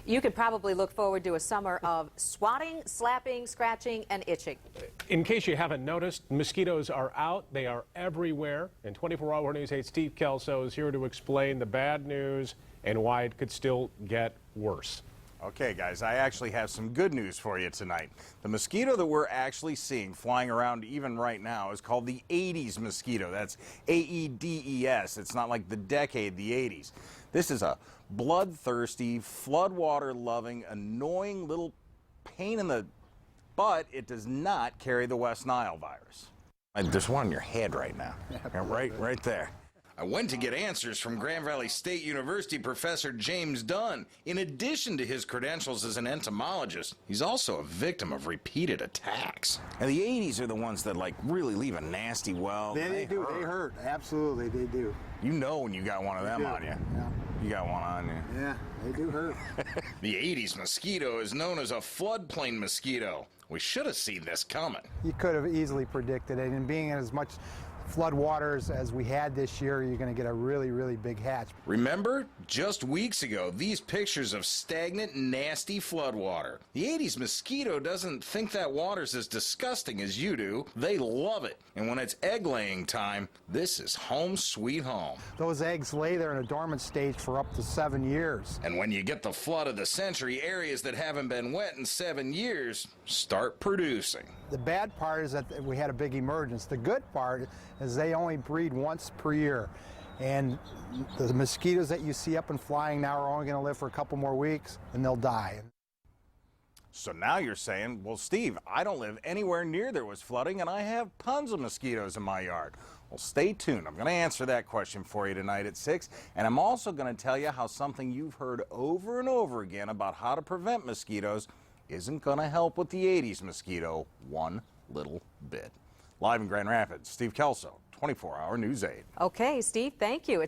You could probably look forward to a summer of swatting, slapping, scratching, and itching. In case you haven't noticed, mosquitoes are out. They are everywhere. And 24-hour News 8's Steve Kelso is here to explain the bad news and why it could still get worse. Okay, guys, I actually have some good news for you tonight. The mosquito that we're actually seeing flying around even right now is called the Aedes mosquito. That's A-E-D-E-S. It's not like the decade, the 80s. This is a bloodthirsty, floodwater-loving, annoying little pain in the butt. It does not carry the West Nile virus. There's one on your head right now. Right there. I went to get answers from Grand Valley State University Professor James Dunn. In addition to his credentials as an entomologist, he's also a victim of repeated attacks. And the Aedes are the ones that, like, really leave a nasty well. They do. They hurt. Absolutely, they do. You know when you got one of them on you. Yeah. You got one on you. Yeah, they do hurt. The Aedes mosquito is known as a floodplain mosquito. We should have seen this coming. You could have easily predicted it, and being in as much flood waters as we had this year, you're going to get a really, really big hatch. Remember, just weeks ago, these pictures of stagnant, nasty floodwater. The Aedes mosquito doesn't think that water's as disgusting as you do. They love it. And when it's egg-laying time, this is home sweet home. Those eggs lay there in a dormant stage for up to 7 years. And when you get the flood of the century, areas that haven't been wet in 7 years start producing. The bad part is that we had a big emergence. The good part is they only breed once per year. And the mosquitoes that you see up and flying now are only going to live for a couple more weeks, and they'll die. So now you're saying, well, Steve, I don't live anywhere near there was flooding, and I have tons of mosquitoes in my yard. Well, stay tuned. I'm going to answer that question for you tonight at 6, and I'm also going to tell you how something you've heard over and over again about how to prevent mosquitoes isn't going to help with the Aedes mosquito one little bit. Live in Grand Rapids, Steve Kelso, 24-hour News 8. Okay, Steve, thank you.